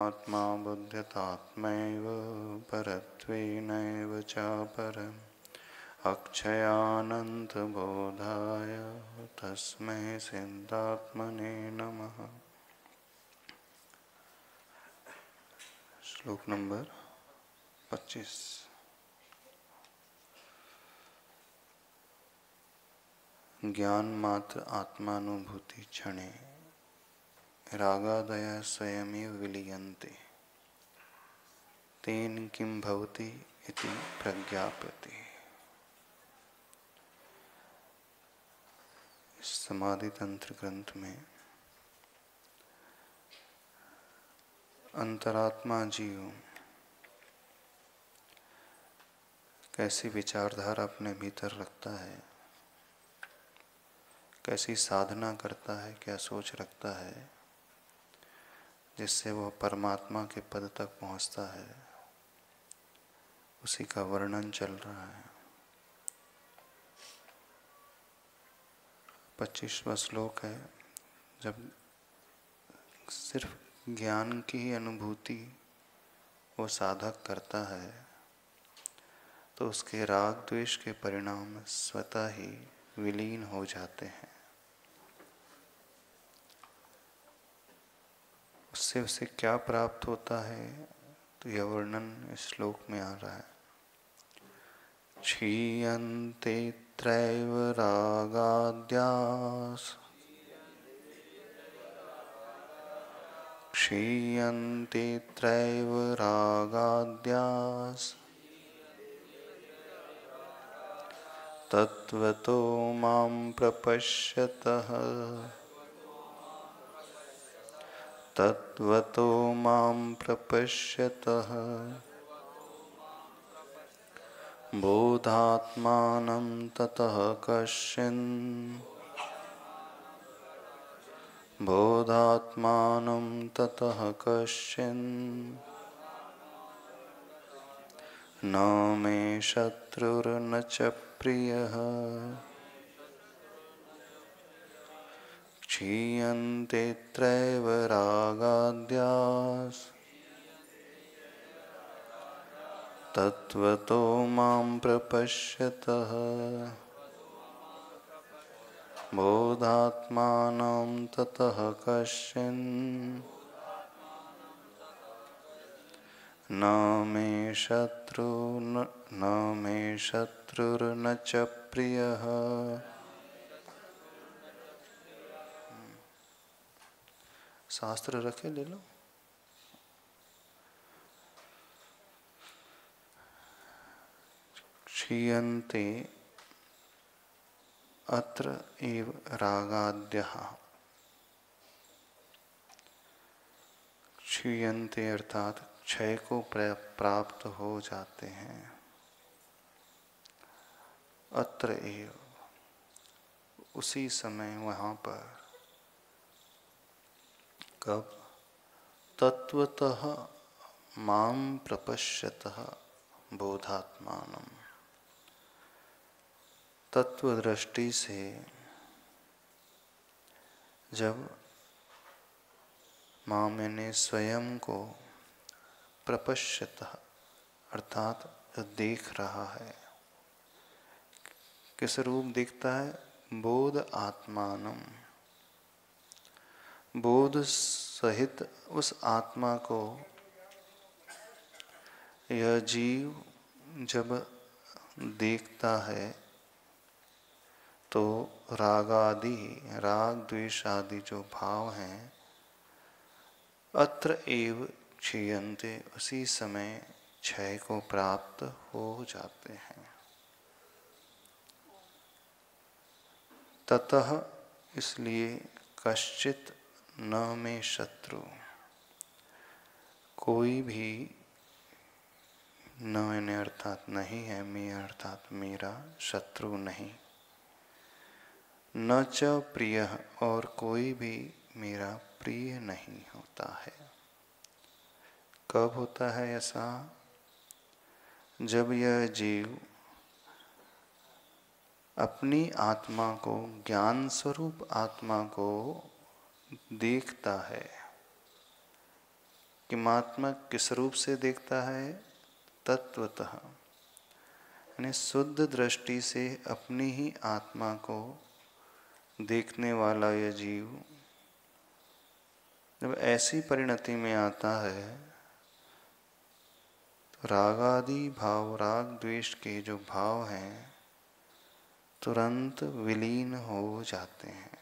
आत्मा बुद्ध्यतात्मैव परत्वेनैव चापरम् अक्षयानन्तबोधाय तस्मै सिद्धात्मने नमः। श्लोक नंबर 25। ज्ञान मात्र आत्मानुभूति क्षणे रागादय स्वयमेव विलीयन्ते तेन किं भवति इति प्रज्ञाप्यते। समाधि तंत्र ग्रंथ में अंतरात्मा जीव कैसी विचारधारा अपने भीतर रखता है, कैसी साधना करता है, क्या सोच रखता है जिससे वह परमात्मा के पद तक पहुंचता है, उसी का वर्णन चल रहा है। 25वां श्लोक है। जब सिर्फ ज्ञान की ही अनुभूति वो साधक करता है तो उसके राग द्वेष के परिणाम स्वतः ही विलीन हो जाते हैं। उससे उसे क्या प्राप्त होता है तो यह वर्णन इस श्लोक में आ रहा है। क्षीयन्ते त्रैव रागाद्यास क्षीयन्ते त्रैव रागाद्यास तत्वतो मां प्रपश्यतः तत्वतो मां प्रपश्यतः बोधात्मानं ततः कश्चिन् बोधात्मानं ततः कश्चिन् न मे शत्रुर्न च प्रियः क्षीयन्ते त्रैव रागाद्यास तत्वतो मां प्रपश्यतः बोधात्मानं ततः कश्चिन् न मे शत्रुर्न च प्रियः। शास्त्र रखे ले लो। क्षीयन्ते अत्र एव रागाद्यः। क्षीयन्ते अर्थात क्षय को प्राप्त हो जाते हैं। अत्र एव उसी समय वहाँ पर। कब? तत्वतः मां प्रपश्यतः बोधात्मानम्। तत्व दृष्टि से जब मां मैंने स्वयं को प्रपश्यतः अर्थात देख रहा है। किस रूप दिखता है? बोध आत्मानम। बोध सहित उस आत्मा को यह जीव जब देखता है तो रागादि राग द्वेष आदि जो भाव हैं अत्र एव क्षीयन्ते उसी समय क्षय को प्राप्त हो जाते हैं। ततः इसलिए कश्चित न में शत्रु कोई भी न मैंने अर्थात नहीं है, मैं अर्थात मेरा शत्रु नहीं। न च प्रिय और कोई भी मेरा प्रिय नहीं होता है। कब होता है ऐसा? जब यह जीव अपनी आत्मा को, ज्ञान स्वरूप आत्मा को देखता है किमात्मा किस रूप से देखता है? तत्वतः, यानी शुद्ध दृष्टि से अपनी ही आत्मा को देखने वाला यह जीव जब ऐसी परिणति में आता है तो रागादि भाव, राग द्वेष के जो भाव हैं तुरंत विलीन हो जाते हैं।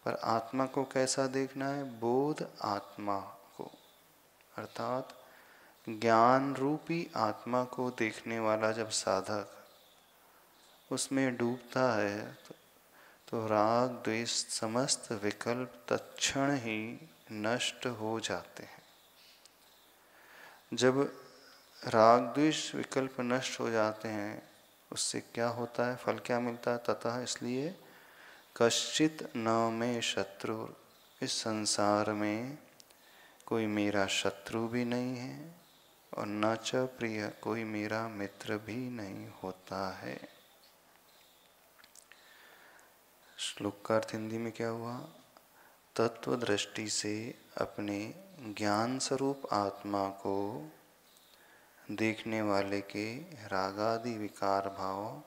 पर आत्मा को कैसा देखना है? बोध आत्मा को, अर्थात ज्ञान रूपी आत्मा को देखने वाला जब साधक उसमें डूबता है तो राग द्वेष समस्त विकल्प तत्क्षण ही नष्ट हो जाते हैं। जब राग द्वेष विकल्प नष्ट हो जाते हैं उससे क्या होता है? फल क्या मिलता है? ततः, इसलिए कश्चित न में शत्रु, इस संसार में कोई मेरा शत्रु भी नहीं है और न च प्रिय, कोई मेरा मित्र भी नहीं होता है। श्लोक का अर्थ हिंदी में क्या हुआ? तत्व दृष्टि से अपने ज्ञान स्वरूप आत्मा को देखने वाले के रागादि विकार भाव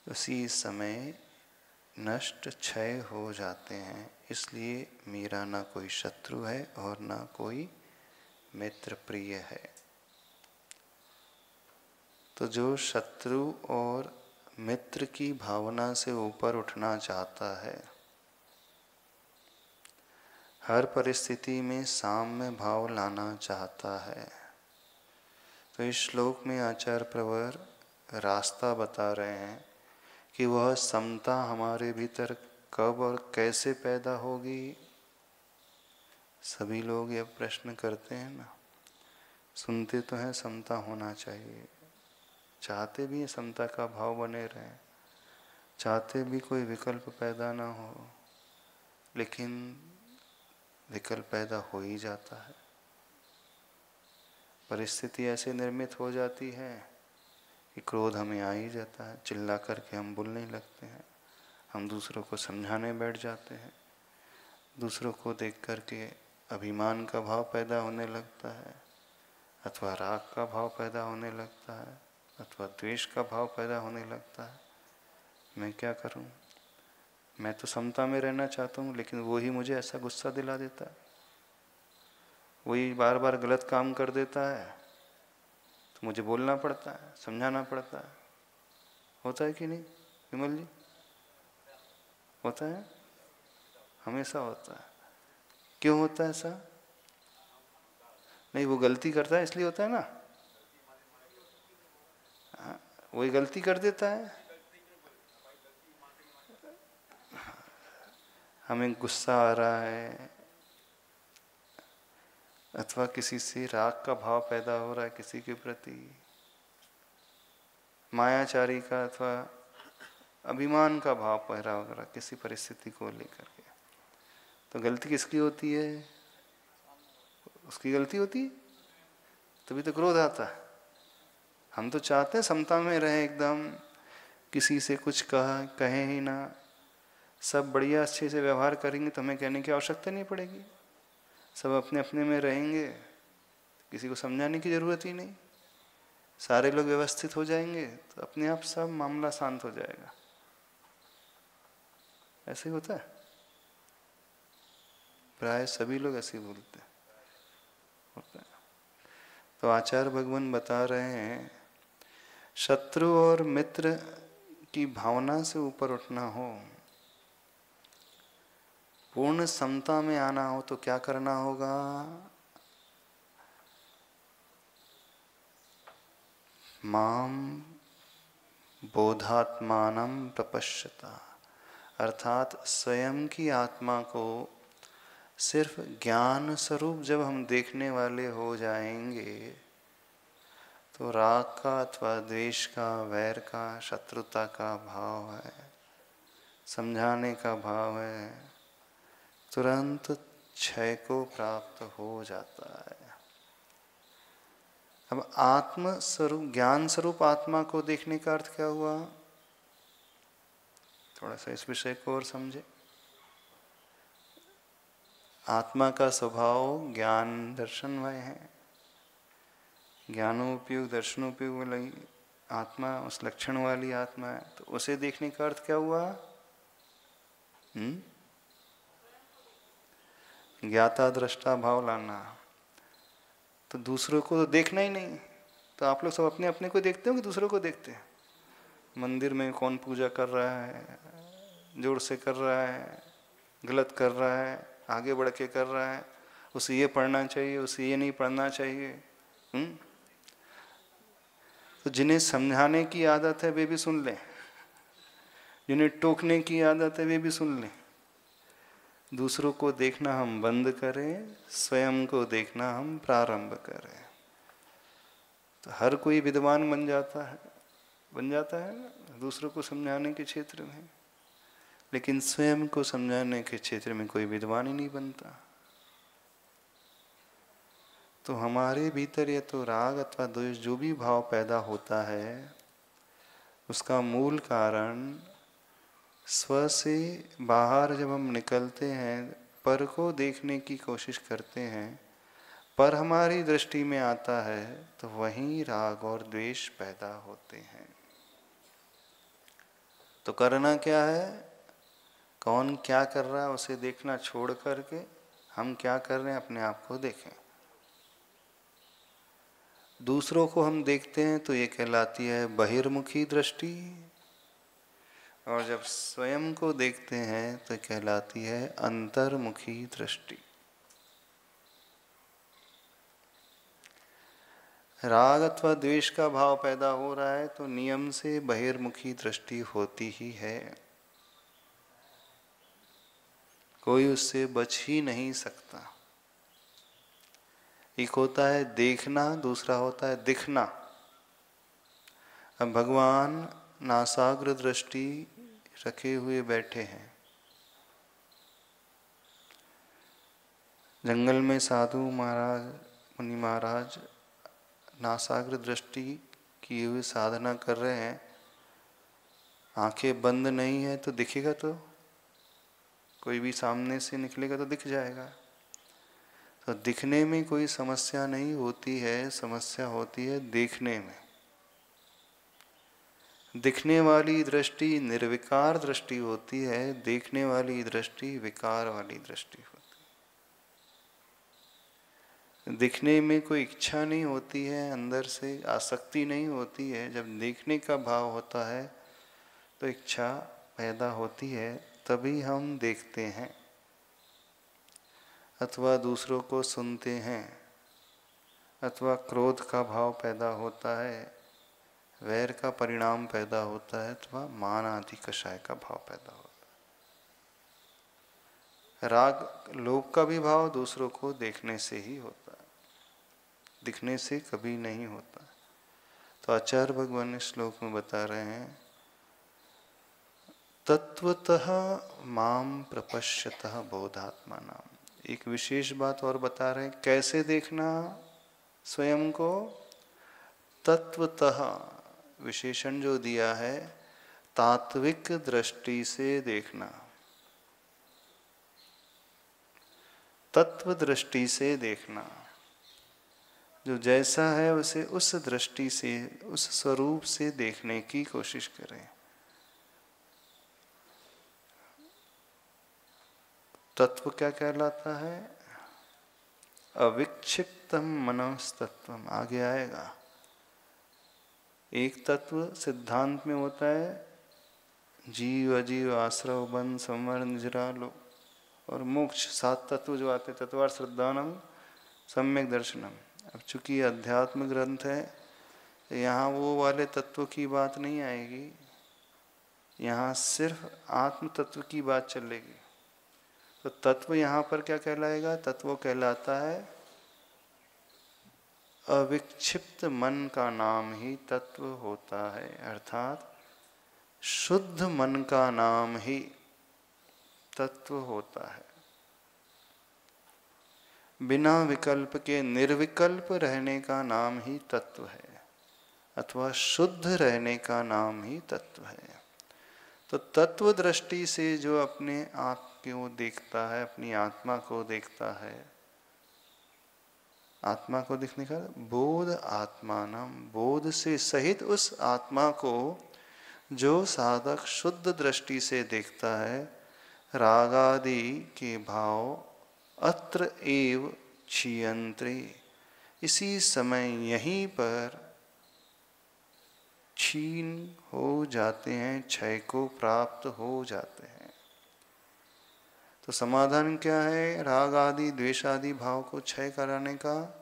उसी समय नष्ट क्षय हो जाते हैं। इसलिए मेरा ना कोई शत्रु है और ना कोई मित्र प्रिय है। तो जो शत्रु और मित्र की भावना से ऊपर उठना चाहता है, हर परिस्थिति में साम्य भाव लाना चाहता है, तो इस श्लोक में आचार्य प्रवर रास्ता बता रहे हैं कि वह समता हमारे भीतर कब और कैसे पैदा होगी। सभी लोग यह प्रश्न करते हैं ना, सुनते तो हैं समता होना चाहिए, चाहते भी हैं समता का भाव बने रहे, चाहते भी कोई विकल्प पैदा ना हो, लेकिन विकल्प पैदा हो ही जाता है। परिस्थिति ऐसे निर्मित हो जाती है कि क्रोध हमें आ ही जाता है, चिल्ला करके हम बोलने लगते हैं, हम दूसरों को समझाने बैठ जाते हैं, दूसरों को देख करके अभिमान का भाव पैदा होने लगता है, अथवा राग का भाव पैदा होने लगता है, अथवा द्वेष का भाव पैदा होने लगता है। मैं क्या करूं? मैं तो समता में रहना चाहता हूं, लेकिन वो ही मुझे ऐसा गुस्सा दिला देता है, वही बार बार गलत काम कर देता है, तो मुझे बोलना पड़ता है, समझाना पड़ता है। होता है कि नहीं विमल जी? होता है, हमेशा होता है। क्यों होता है ऐसा? नहीं, वो गलती करता है इसलिए होता है ना। हाँ, वही गलती कर देता है, हमें गुस्सा आ रहा है, अथवा किसी से राग का भाव पैदा हो रहा है, किसी के प्रति मायाचारी का अथवा अभिमान का भाव पैदा हो रहा है किसी परिस्थिति को लेकर के, तो गलती किसकी होती है? उसकी गलती होती है, तभी तो क्रोध आता है। हम तो चाहते हैं समता में रहे, एकदम किसी से कुछ कहे ही ना, सब बढ़िया अच्छे से व्यवहार करेंगे तो हमें कहने की आवश्यकता नहीं पड़ेगी, सब अपने अपने में रहेंगे, किसी को समझाने की जरूरत ही नहीं, सारे लोग व्यवस्थित हो जाएंगे तो अपने आप सब मामला शांत हो जाएगा। ऐसे ही होता है, प्राय सभी लोग ऐसे ही बोलते हैं, होता है। तो आचार्य भगवान बता रहे हैं, शत्रु और मित्र की भावना से ऊपर उठना हो, पूर्ण समता में आना हो, तो क्या करना होगा? माम बोधात्मानं प्रपश्यता, अर्थात स्वयं की आत्मा को सिर्फ ज्ञान स्वरूप जब हम देखने वाले हो जाएंगे तो राग का अथवा द्वेष का, वैर का, शत्रुता का भाव है, समझाने का भाव है, तुरंत क्षय को प्राप्त हो जाता है। अब आत्म स्वरूप, ज्ञान स्वरूप आत्मा को देखने का अर्थ क्या हुआ? थोड़ा सा इस विषय को और समझे। आत्मा का स्वभाव ज्ञान दर्शनमय है। ज्ञानोपयोग दर्शनोपयोग वाली आत्मा, उस लक्षण वाली आत्मा है। तो उसे देखने का अर्थ क्या हुआ? ज्ञाता दृष्टा भाव लाना। तो दूसरों को तो देखना ही नहीं। तो आप लोग सब अपने अपने को देखते हो कि दूसरों को देखते हैं? मंदिर में कौन पूजा कर रहा है, जोर से कर रहा है, गलत कर रहा है, आगे बढ़ के कर रहा है, उसे ये पढ़ना चाहिए, उसे ये नहीं पढ़ना चाहिए। तो जिन्हें समझाने की आदत है वे भी सुन लें, जिन्हें टोकने की आदत है वे भी सुन लें। दूसरों को देखना हम बंद करें, स्वयं को देखना हम प्रारंभ करें। तो हर कोई विद्वान बन जाता है ना दूसरों को समझाने के क्षेत्र में, लेकिन स्वयं को समझाने के क्षेत्र में कोई विद्वान ही नहीं बनता। तो हमारे भीतर ये तो राग अथवा द्वेष जो भी भाव पैदा होता है, उसका मूल कारण स्व से बाहर जब हम निकलते हैं, पर को देखने की कोशिश करते हैं, पर हमारी दृष्टि में आता है, तो वहीं राग और द्वेष पैदा होते हैं। तो करना क्या है? कौन क्या कर रहा है उसे देखना छोड़ करके हम क्या कर रहे हैं अपने आप को देखें। दूसरों को हम देखते हैं तो ये कहलाती है बहिर्मुखी दृष्टि, और जब स्वयं को देखते हैं तो कहलाती है अंतर्मुखी दृष्टि। राग अथवा द्वेष का भाव पैदा हो रहा है तो नियम से बहिर्मुखी दृष्टि होती ही है, कोई उससे बच ही नहीं सकता। एक होता है देखना, दूसरा होता है दिखना। अब भगवान नासाग्र दृष्टि रखे हुए बैठे हैं। जंगल में साधु महाराज, मुनि महाराज नासाग्र दृष्टि किए हुए साधना कर रहे हैं। आंखें बंद नहीं है तो दिखेगा, तो कोई भी सामने से निकलेगा तो दिख जाएगा। तो दिखने में कोई समस्या नहीं होती है, समस्या होती है देखने में। दिखने वाली दृष्टि निर्विकार दृष्टि होती है, देखने वाली दृष्टि विकार वाली दृष्टि होती है। दिखने में कोई इच्छा नहीं होती है, अंदर से आसक्ति नहीं होती है। जब देखने का भाव होता है तो इच्छा पैदा होती है, तभी हम देखते हैं अथवा दूसरों को सुनते हैं, अथवा क्रोध का भाव पैदा होता है, वैर का परिणाम पैदा होता है, अथवा मान आदि कषाय का भाव पैदा होता है। राग लोभ का भी भाव दूसरों को देखने से ही होता है, दिखने से कभी नहीं होता। तो आचार्य भगवान इस श्लोक में बता रहे हैं, तत्वतः माम प्रपश्यतः बोधात्मानाम। एक विशेष बात और बता रहे हैं, कैसे देखना स्वयं को? तत्वतः विशेषण जो दिया है, तात्विक दृष्टि से देखना, तत्व दृष्टि से देखना। जो जैसा है उसे उस दृष्टि से, उस स्वरूप से देखने की कोशिश करें। तत्व क्या कहलाता है? अविक्षिप्तम मनस्तत्वम, आगे आएगा। एक तत्व सिद्धांत में होता है जीव अजीव आश्रव बंध संवर निजरा लो और मोक्ष, 7 तत्व जो आते, तत्वार श्रद्धानम सम्यक दर्शनम। अब चूंकि अध्यात्म ग्रंथ है, यहाँ वो वाले तत्व की बात नहीं आएगी, यहाँ सिर्फ आत्म तत्व की बात चलेगी। तो तत्व यहाँ पर क्या कहलाएगा? तत्व कहलाता है अविक्षिप्त मन का नाम ही तत्व होता है, अर्थात शुद्ध मन का नाम ही तत्व होता है। बिना विकल्प के निर्विकल्प रहने का नाम ही तत्व है, अथवा शुद्ध रहने का नाम ही तत्व है। तो तत्व दृष्टि से जो अपने आप को देखता है, अपनी आत्मा को देखता है। आत्मा को देखने का बोध आत्मानम, बोध से सहित उस आत्मा को जो साधक शुद्ध दृष्टि से देखता है, रागादि के भाव अत्र एव क्षीयन्ते, इसी समय यहीं पर क्षीण हो जाते हैं, क्षय को प्राप्त हो जाते हैं। तो समाधान क्या है राग आदि द्वेष आदि भाव को क्षय कराने का?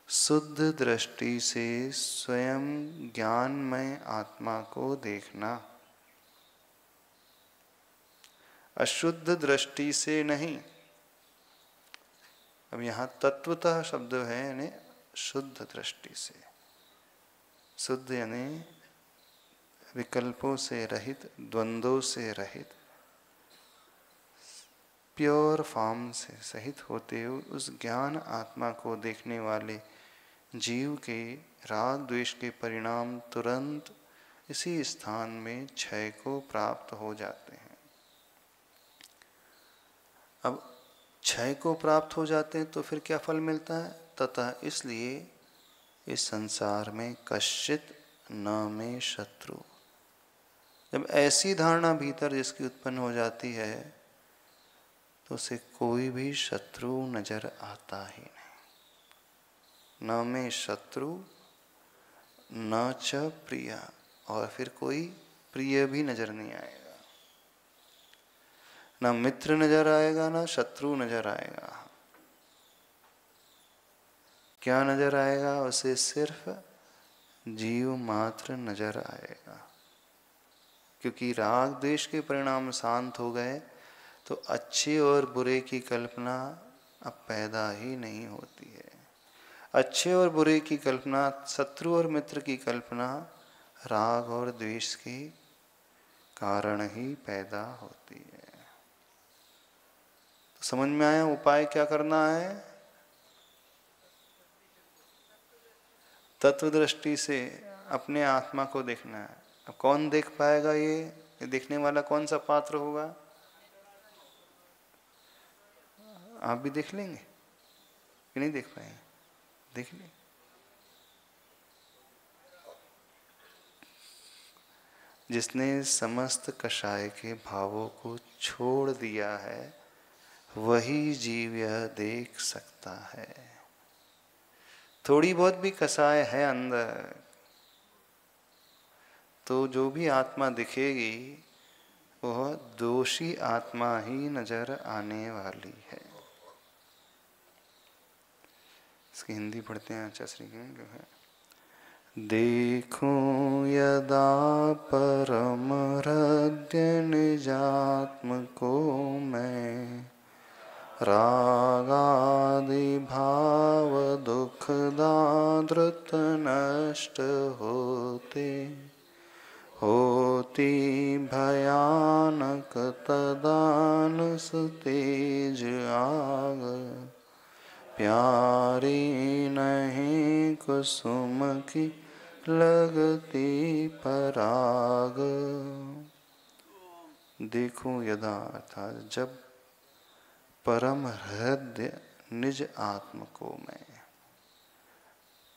शुद्ध दृष्टि से स्वयं ज्ञानमय आत्मा को देखना, अशुद्ध दृष्टि से नहीं। अब यहाँ तत्वतः शब्द है यानी शुद्ध दृष्टि से। शुद्ध यानी विकल्पों से रहित, द्वंद्वों से रहित, प्योर फॉर्म से सहित होते हुए उस ज्ञान आत्मा को देखने वाले जीव के राग द्वेष के परिणाम तुरंत इसी स्थान में क्षय को प्राप्त हो जाते हैं। अब क्षय को प्राप्त हो जाते हैं तो फिर क्या फल मिलता है? तथा इसलिए इस संसार में कश्चित न में शत्रु। जब ऐसी धारणा भीतर जिसकी उत्पन्न हो जाती है तो उसे कोई भी शत्रु नजर आता ही नहीं। न में शत्रु न च प्रिय, और फिर कोई प्रिय भी नजर नहीं आएगा। ना मित्र नजर आएगा, ना शत्रु नजर आएगा। क्या नजर आएगा? उसे सिर्फ जीव मात्र नजर आएगा। क्योंकि राग द्वेष के परिणाम शांत हो गए तो अच्छे और बुरे की कल्पना अब पैदा ही नहीं होती है। अच्छे और बुरे की कल्पना, शत्रु और मित्र की कल्पना राग और द्वेष के कारण ही पैदा होती है। तो समझ में आया उपाय क्या करना है? तत्व दृष्टि से अपने आत्मा को देखना है। अब कौन देख पाएगा? ये देखने वाला कौन सा पात्र होगा? आप भी देख लेंगे कि नहीं देख पाएंगे? देख लेंगे। जिसने समस्त कषाय के भावों को छोड़ दिया है वही जीव यह देख सकता है। थोड़ी बहुत भी कषाय है अंदर तो जो भी आत्मा दिखेगी वह दोषी आत्मा ही नजर आने वाली है। इसकी हिंदी पढ़ते हैं आचार्य श्री की जो है, देखूं यदा परम हृदय निजात्म को मैं, रागादि भाव दुख दाद्रत नष्ट होते, होती भयानक तदानस तेज आग, प्यारी नहीं कुसुम की लगती पराग। देखूं यदा अर्थात जब परम हृदय निज आत्म को मैं,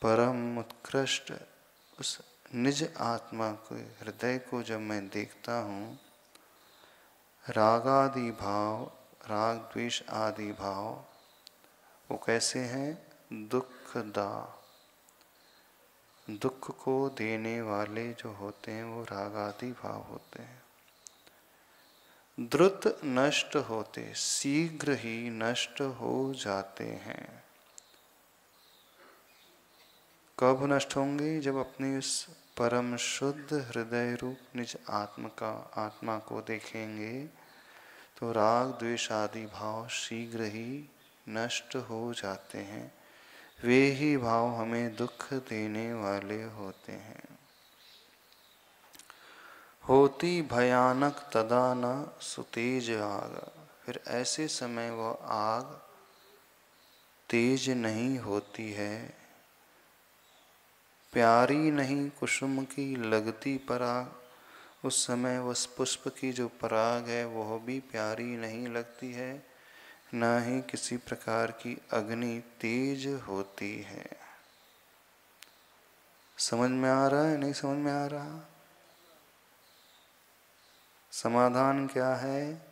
परम उत्कृष्ट उस निज आत्मा को, हृदय को जब मैं देखता हूँ, रागादि भाव, राग द्वेष आदि भाव वो कैसे हैं? दुखदा, दुख को देने वाले जो होते हैं वो रागादि भाव होते हैं। द्रुत नष्ट होते, शीघ्र ही नष्ट हो जाते हैं। कब नष्ट होंगे? जब अपने उस परम शुद्ध हृदय रूप निज आत्मा को देखेंगे तो राग द्वेष आदि भाव शीघ्र ही नष्ट हो जाते हैं। वे ही भाव हमें दुख देने वाले होते हैं। होती भयानक तदा न सुतेज आग, फिर ऐसे समय वह आग तेज नहीं होती है। प्यारी नहीं कुसुम की लगती पराग, उस समय उस पुष्प की जो पराग है वह भी प्यारी नहीं लगती है, न ही किसी प्रकार की अग्नि तेज होती है। समझ में आ रहा है, नहीं समझ में आ रहा? समाधान क्या है?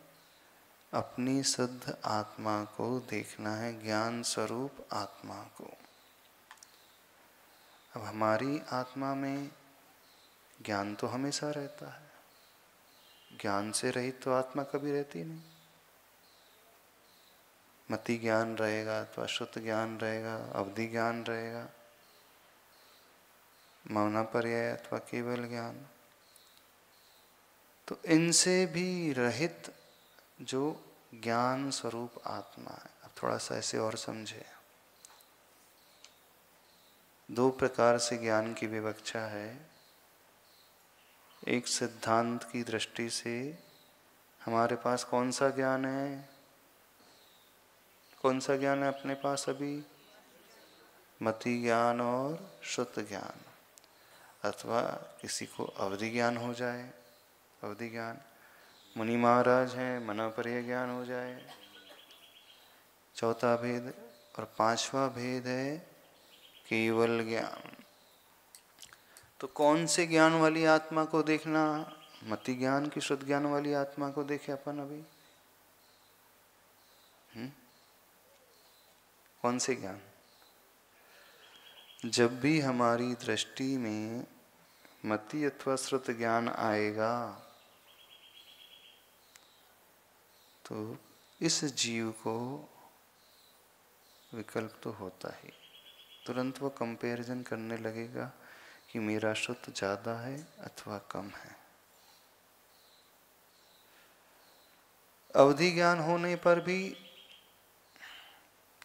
अपनी शुद्ध आत्मा को देखना है, ज्ञान स्वरूप आत्मा को। अब हमारी आत्मा में ज्ञान तो हमेशा रहता है, ज्ञान से रहित तो आत्मा कभी रहती नहीं। मति ज्ञान रहेगा अथवा शुद्ध ज्ञान रहेगा, अवधि ज्ञान रहेगा, मौनापर्यय अथवा केवल ज्ञान, तो इनसे भी रहित जो ज्ञान स्वरूप आत्मा है। अब थोड़ा सा ऐसे और समझे। दो प्रकार से ज्ञान की विवक्षा है। एक सिद्धांत की दृष्टि से हमारे पास कौन सा ज्ञान है? कौन सा ज्ञान है अपने पास अभी? मति ज्ञान और शुद्ध ज्ञान, अथवा किसी को अवधि ज्ञान हो जाए, अवधि ज्ञान। मुनि महाराज हैं, मनापर्य ज्ञान हो जाए। चौथा भेद और पांचवा भेद है केवल ज्ञान। तो कौन से ज्ञान वाली आत्मा को देखना? मति ज्ञान की शुद्ध ज्ञान वाली आत्मा को देखे अपन अभी। कौन से ज्ञान? जब भी हमारी दृष्टि में मति अथवा श्रुत ज्ञान आएगा तो इस जीव को विकल्प तो होता ही, तुरंत वो कंपैरिजन करने लगेगा कि मेरा शुद्ध ज़्यादा है अथवा कम है। अवधि ज्ञान होने पर भी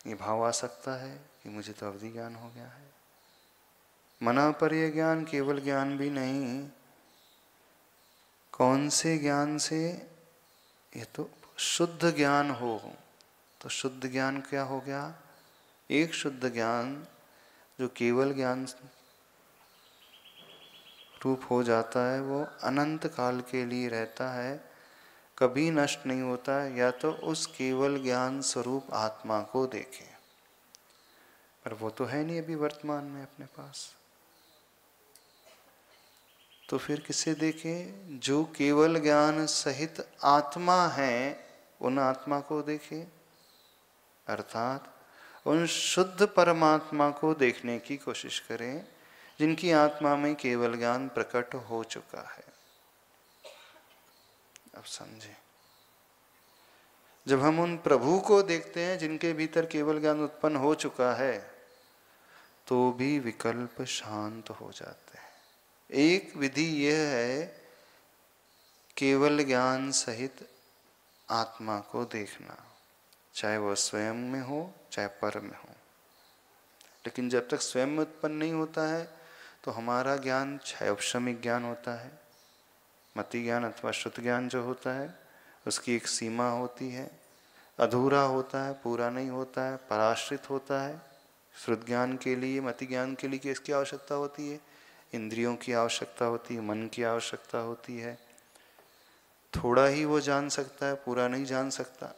ये भाव आ सकता है कि मुझे तो अवधि ज्ञान हो गया है। मनापर्य ज्ञान केवल ज्ञान भी नहीं, कौन से ज्ञान से? ये तो शुद्ध ज्ञान हो। तो शुद्ध ज्ञान क्या हो गया? एक शुद्ध ज्ञान जो केवल ज्ञान रूप हो जाता है वो अनंत काल के लिए रहता है, कभी नष्ट नहीं होता है। या तो उस केवल ज्ञान स्वरूप आत्मा को देखें, पर वो तो है नहीं अभी वर्तमान में अपने पास। तो फिर किसे देखें? जो केवल ज्ञान सहित आत्मा है उन आत्मा को देखें, अर्थात उन शुद्ध परमात्मा को देखने की कोशिश करें जिनकी आत्मा में केवल ज्ञान प्रकट हो चुका है। अब समझे, जब हम उन प्रभु को देखते हैं जिनके भीतर केवल ज्ञान उत्पन्न हो चुका है तो भी विकल्प शांत हो जाते हैं। एक विधि यह है केवल ज्ञान सहित आत्मा को देखना, चाहे वह स्वयं में हो चाहे पर में हो। लेकिन जब तक स्वयं में उत्पन्न नहीं होता है तो हमारा ज्ञान क्षयोपशमिक ज्ञान होता है। मति ज्ञान अथवा शुद्ध ज्ञान जो होता है उसकी एक सीमा होती है, अधूरा होता है, पूरा नहीं होता है, पराश्रित होता है। शुद्ध ज्ञान के लिए, मति ज्ञान के लिए किसकी आवश्यकता होती है? इंद्रियों की आवश्यकता होती है, मन की आवश्यकता होती है। थोड़ा ही वो जान सकता है, पूरा नहीं जान सकता।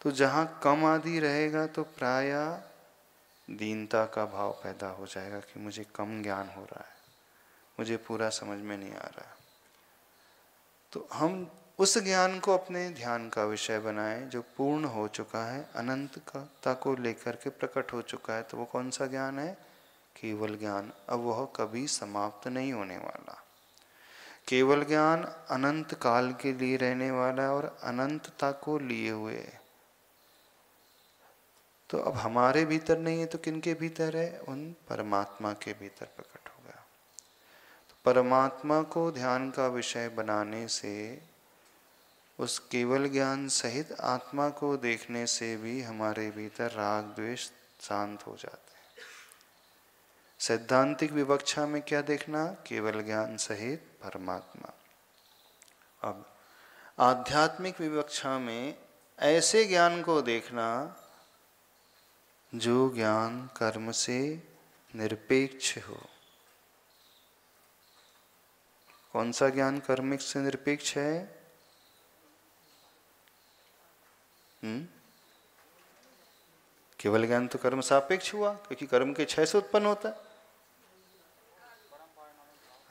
तो जहाँ कम आदि रहेगा तो प्रायः दीनता का भाव पैदा हो जाएगा कि मुझे कम ज्ञान हो रहा है, मुझे पूरा समझ में नहीं आ रहा है। तो हम उस ज्ञान को अपने ध्यान का विषय बनाएं जो पूर्ण हो चुका है, अनंतता को लेकर के प्रकट हो चुका है। तो वो कौन सा ज्ञान है? केवल ज्ञान। अब वह कभी समाप्त नहीं होने वाला। केवल ज्ञान अनंत काल के लिए रहने वाला है और अनंतता को लिए हुए है। तो अब हमारे भीतर नहीं है तो किनके भीतर है? उन परमात्मा के भीतर प्रकट हो गया। तो परमात्मा को ध्यान का विषय बनाने से, उस केवल ज्ञान सहित आत्मा को देखने से भी हमारे भीतर राग द्वेष शांत हो जाते हैं। सैद्धांतिक विवक्षा में क्या देखना? केवल ज्ञान सहित परमात्मा। अब आध्यात्मिक विवक्षा में ऐसे ज्ञान को देखना जो ज्ञान कर्म से निरपेक्ष हो। कौन सा ज्ञान कर्मिक से निरपेक्ष है? केवल ज्ञान तो कर्म सापेक्ष हुआ, क्योंकि कर्म के क्षय से उत्पन्न होता है।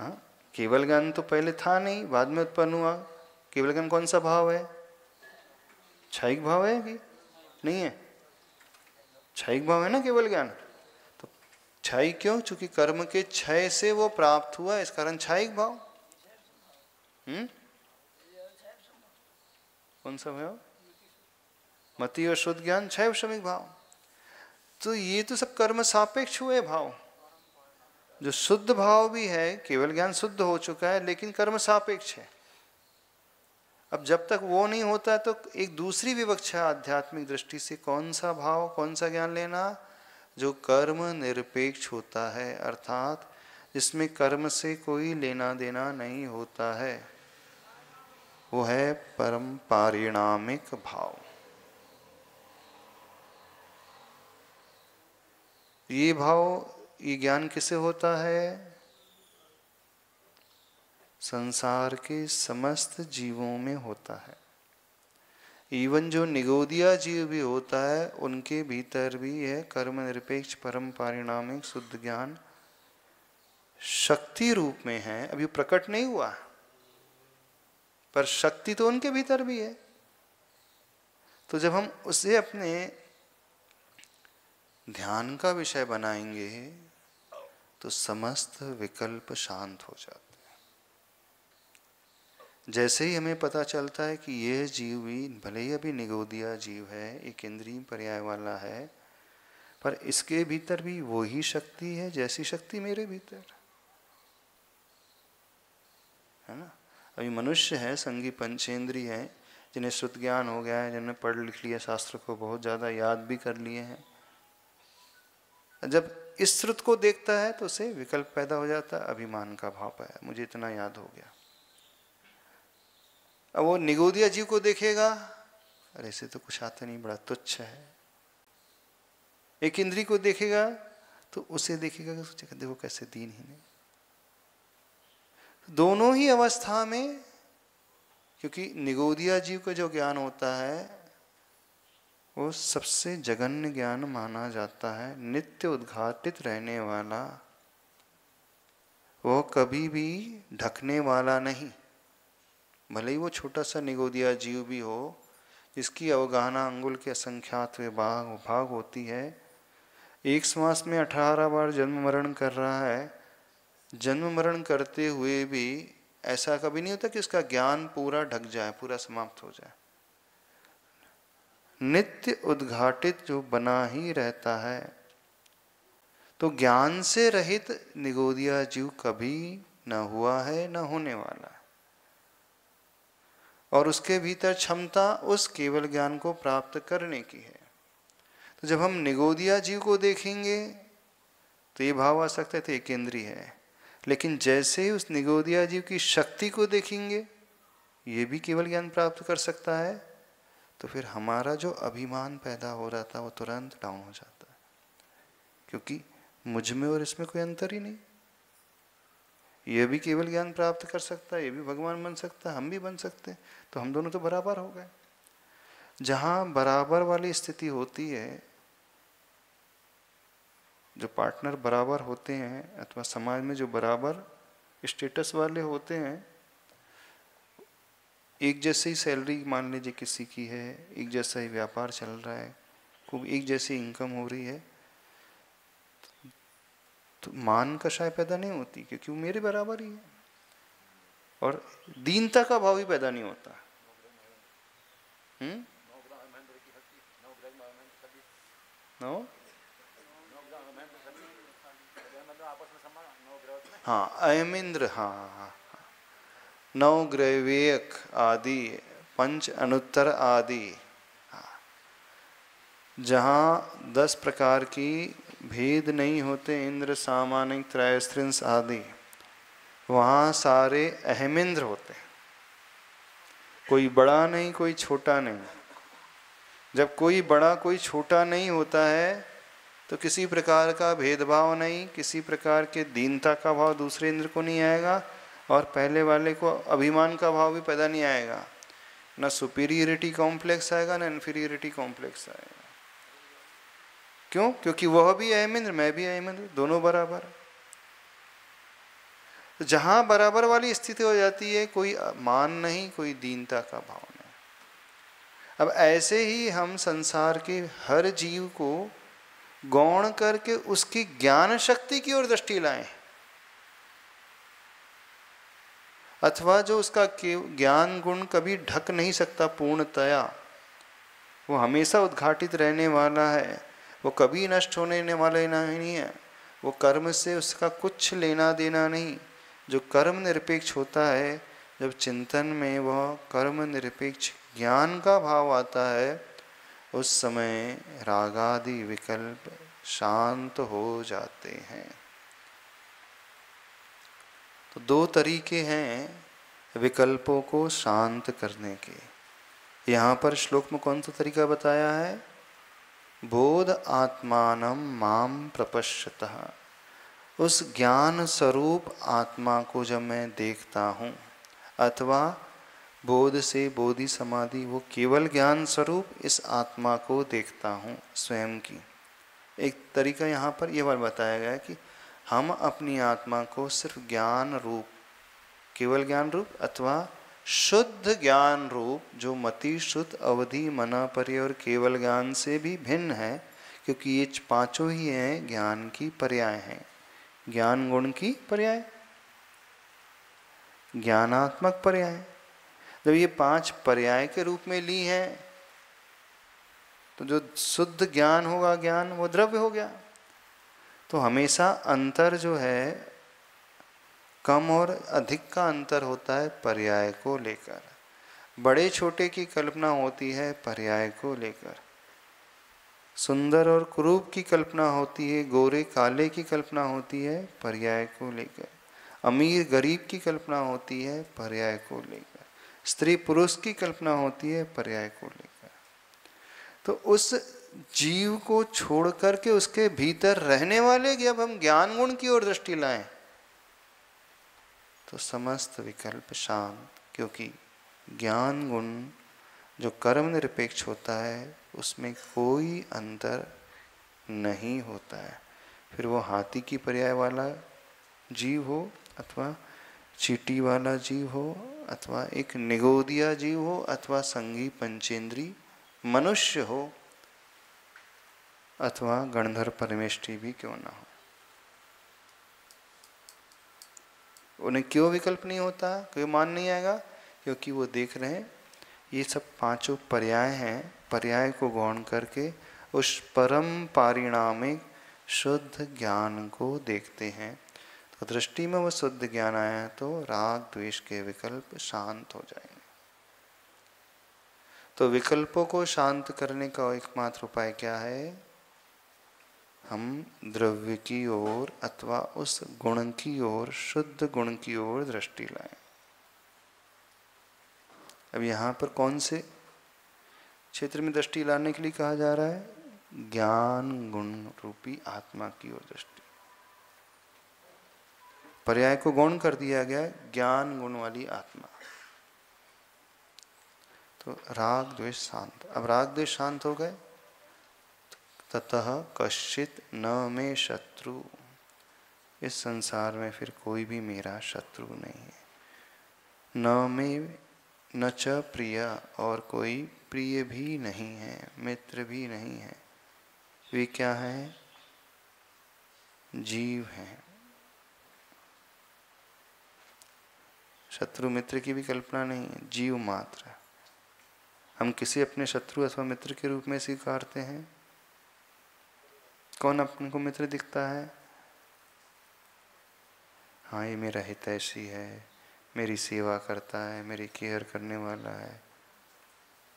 हाँ, केवल ज्ञान तो पहले था नहीं, बाद में उत्पन्न हुआ। केवल ज्ञान कौन सा भाव है? क्षयिक भाव है कि नहीं है? क्षयिक भाव है ना केवल ज्ञान। तो क्षय क्यों? चूंकि कर्म के क्षय से वो प्राप्त हुआ, इस कारण क्षयिक भाव। कौन सा भाव? मति और शुद्ध ज्ञान क्षय श्रमिक भाव। तो ये तो सब कर्म सापेक्ष हुए भाव। जो शुद्ध भाव भी है, केवल ज्ञान शुद्ध हो चुका है, लेकिन कर्म सापेक्ष है। अब जब तक वो नहीं होता तो एक दूसरी विवक्षा आध्यात्मिक दृष्टि से, कौन सा भाव, कौन सा ज्ञान लेना? जो कर्म निरपेक्ष होता है, अर्थात जिसमें कर्म से कोई लेना देना नहीं होता है, वो है परम पारिणामिक भाव। ये भाव, ये ज्ञान किसे होता है? संसार के समस्त जीवों में होता है। इवन जो निगोदिया जीव भी होता है, उनके भीतर भी है कर्म निरपेक्ष परम पारिणामिक शुद्ध ज्ञान शक्ति रूप में है। अभी प्रकट नहीं हुआ, पर शक्ति तो उनके भीतर भी है। तो जब हम उसे अपने ध्यान का विषय बनाएंगे तो समस्त विकल्प शांत हो जाते हैं। जैसे ही हमें पता चलता है कि यह जीव भी भले ही अभी निगोदिया जीव है, एक इंद्रिय पर्याय वाला है, पर इसके भीतर भी वही शक्ति है जैसी शक्ति मेरे भीतर है ना। अभी मनुष्य है, संगी पंचेंद्रिय है, जिन्हें श्रुत ज्ञान हो गया है, जिन्होंने पढ़ लिख लिया, शास्त्र को बहुत ज़्यादा याद भी कर लिए हैं। जब इस श्रुत को देखता है तो उसे विकल्प पैदा हो जाता है, अभिमान का भाव है, मुझे इतना याद हो गया। अब वो निगोदिया जीव को देखेगा, अरे इसे तो कुछ आता नहीं, बड़ा तुच्छ है। एक इंद्री को देखेगा तो उसे देखेगा कि सोचेगा देखो कैसे दीनहीन है। दोनों ही अवस्था में, क्योंकि निगोदिया जीव का जो ज्ञान होता है वो सबसे जघन्य ज्ञान माना जाता है, नित्य उद्घाटित रहने वाला, वो कभी भी ढकने वाला नहीं। भले ही वो छोटा सा निगोदिया जीव भी हो, जिसकी अवगाहना अंगुल के असंख्यात भाग होती है, एक श्वास में 18 बार जन्म मरण कर रहा है। जन्म मरण करते हुए भी ऐसा कभी नहीं होता कि उसका ज्ञान पूरा ढक जाए, पूरा समाप्त हो जाए। नित्य उद्घाटित जो बना ही रहता है। तो ज्ञान से रहित निगोदिया जीव कभी न हुआ है, न होने वाला है। और उसके भीतर क्षमता उस केवल ज्ञान को प्राप्त करने की है। तो जब हम निगोदिया जीव को देखेंगे तो ये भाव आ सकता है एक इंद्रिय है, लेकिन जैसे ही उस निगोदिया जीव की शक्ति को देखेंगे, ये भी केवल ज्ञान प्राप्त कर सकता है, तो फिर हमारा जो अभिमान पैदा हो रहा था वो तुरंत डाउन हो जाता है, क्योंकि मुझ में और इसमें कोई अंतर ही नहीं। ये भी केवल ज्ञान प्राप्त कर सकता है, ये भी भगवान बन सकता है, हम भी बन सकते हैं, तो हम दोनों तो बराबर हो गए। जहाँ बराबर वाली स्थिति होती है, जो पार्टनर बराबर होते हैं अथवा समाज में जो बराबर स्टेटस वाले होते हैं, एक जैसे ही सैलरी मान लीजिए किसी की है, एक जैसा ही व्यापार चल रहा है, खूब एक जैसी इनकम हो रही है, तो मान कषाय पैदा नहीं होती, क्योंकि वो मेरे बराबर ही है। और दीनता का भाव भी पैदा नहीं होता। नो, हाँ अयमिंद्र, हाँ, नौ ग्रैवेयक आदि, पंच अनुत्तर आदि, जहाँ 10 प्रकार की भेद नहीं होते, इंद्र सामानिक त्रयस्त्रिंश आदि, वहाँ सारे अहमिंद्र होते हैं। कोई बड़ा नहीं, कोई छोटा नहीं। जब कोई बड़ा कोई छोटा नहीं होता है तो किसी प्रकार का भेदभाव नहीं, किसी प्रकार के दीनता का भाव दूसरे इंद्र को नहीं आएगा। और पहले वाले को अभिमान का भाव भी पैदा नहीं आएगा, ना सुपीरियरिटी कॉम्प्लेक्स आएगा ना इन्फीरियरिटी कॉम्प्लेक्स आएगा। क्यों? क्योंकि वह भी अहमिंद्र, मैं भी अहमिंद्र, दोनों बराबर। तो जहां बराबर वाली स्थिति हो जाती है, कोई मान नहीं, कोई दीनता का भाव नहीं। अब ऐसे ही हम संसार के हर जीव को गौण करके उसकी ज्ञान शक्ति की ओर दृष्टि लाएं, अथवा जो उसका ज्ञान गुण कभी ढक नहीं सकता पूर्णतया, वो हमेशा उद्घाटित रहने वाला है, वो कभी नष्ट होने वाला नहीं है, वो कर्म से उसका कुछ लेना देना नहीं। जो कर्म निरपेक्ष होता है, जब चिंतन में वह कर्म निरपेक्ष ज्ञान का भाव आता है, उस समय रागादि विकल्प शांत हो जाते हैं। तो दो तरीके हैं विकल्पों को शांत करने के। यहाँ पर श्लोक में कौन सा तरीका बताया है? बोध आत्मानं माम प्रपश्यतः, उस ज्ञान स्वरूप आत्मा को जब मैं देखता हूँ, अथवा बोध से बोधि समाधि, वो केवल ज्ञान स्वरूप इस आत्मा को देखता हूँ स्वयं की। एक तरीका यहाँ पर यह बात बताया गया है कि हम अपनी आत्मा को सिर्फ ज्ञान रूप, केवल ज्ञान रूप अथवा शुद्ध ज्ञान रूप, जो मति शुद्ध अवधि मना परि और केवल ज्ञान से भी भिन्न है, क्योंकि ये पांचों ही हैं ज्ञान की पर्याय हैं, ज्ञान गुण की पर्याय, ज्ञानात्मक पर्याय। जब ये पांच पर्याय के रूप में ली हैं, तो जो शुद्ध ज्ञान होगा, ज्ञान वो द्रव्य हो गया। तो हमेशा अंतर जो है, कम और अधिक का अंतर होता है पर्याय को लेकर। बड़े छोटे की कल्पना होती है पर्याय को लेकर, सुंदर और कुरूप की कल्पना होती है, गोरे काले की कल्पना होती है पर्याय को लेकर, अमीर गरीब की कल्पना होती है पर्याय को लेकर, स्त्री पुरुष की कल्पना होती है पर्याय को लेकर। तो उस जीव को छोड़ करके उसके भीतर रहने वाले जब हम ज्ञान गुण की ओर दृष्टि लाएं, तो समस्त विकल्प शांत, क्योंकि ज्ञान गुण जो कर्म निरपेक्ष होता है, उसमें कोई अंतर नहीं होता है। फिर वो हाथी की पर्याय वाला जीव हो, अथवा चींटी वाला जीव हो, अथवा एक निगोदिया जीव हो, अथवा संगी पंचेंद्री मनुष्य हो, अथवा गणधर परमेष्ठी भी क्यों ना हो। उन्हें क्यों विकल्प नहीं होता, कोई मान नहीं आएगा? क्योंकि वो देख रहे हैं ये सब पांचों पर्याय हैं, पर्याय को गौण करके उस परम पारिणामिक शुद्ध ज्ञान को देखते हैं। तो दृष्टि में वो शुद्ध ज्ञान आया तो राग द्वेष के विकल्प शांत हो जाएंगे। तो विकल्पों को शांत करने का एकमात्र उपाय क्या है? हम द्रव्य की ओर अथवा उस गुण की ओर, शुद्ध गुण की ओर दृष्टि लाएं। अब यहाँ पर कौन से क्षेत्र में दृष्टि लाने के लिए कहा जा रहा है? ज्ञान गुण रूपी आत्मा की ओर दृष्टि। पर्याय को गौण कर दिया गया, ज्ञान गुण वाली आत्मा। तो राग द्वेष शांत। अब राग द्वेष शांत हो गए, ततः कश्चित न मे शत्रु, इस संसार में फिर कोई भी मेरा शत्रु नहीं है। न मे न च प्रिय, और कोई प्रिय भी नहीं है, मित्र भी नहीं है। वे क्या हैं? जीव हैं। शत्रु मित्र की भी कल्पना नहीं है, जीव मात्र। हम किसी अपने शत्रु अथवा मित्र के रूप में स्वीकारते हैं? कौन अपने को मित्र दिखता है? हाँ, ये मेरा हितैषी है, मेरी सेवा करता है, मेरी केयर करने वाला है,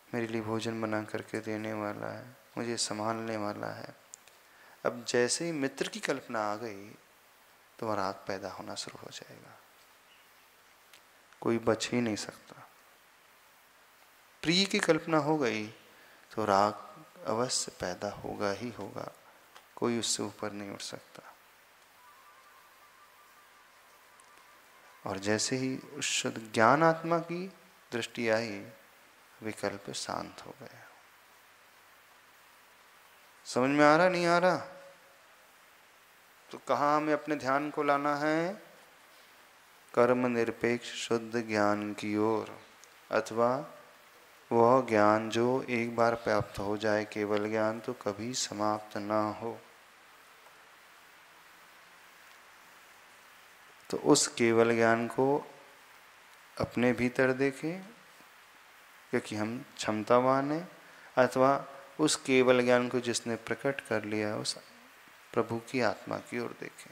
मेरे लिए भोजन बना करके देने वाला है, मुझे संभालने वाला है। अब जैसे ही मित्र की कल्पना आ गई तो राग पैदा होना शुरू हो जाएगा, कोई बच ही नहीं सकता। प्रिय की कल्पना हो गई तो राग अवश्य पैदा होगा ही होगा, कोई उससे ऊपर नहीं उठ सकता। और जैसे ही उस शुद्ध ज्ञान आत्मा की दृष्टि आई, विकल्प शांत हो गया। समझ में आ रहा नहीं आ रहा? तो कहाँ हमें अपने ध्यान को लाना है? कर्म निरपेक्ष शुद्ध ज्ञान की ओर, अथवा वह ज्ञान जो एक बार प्राप्त हो जाए, केवल ज्ञान, तो कभी समाप्त ना हो। तो उस केवल ज्ञान को अपने भीतर देखें, क्योंकि हम क्षमतावान हैं, अथवा उस केवल ज्ञान को जिसने प्रकट कर लिया, उस प्रभु की आत्मा की ओर देखें।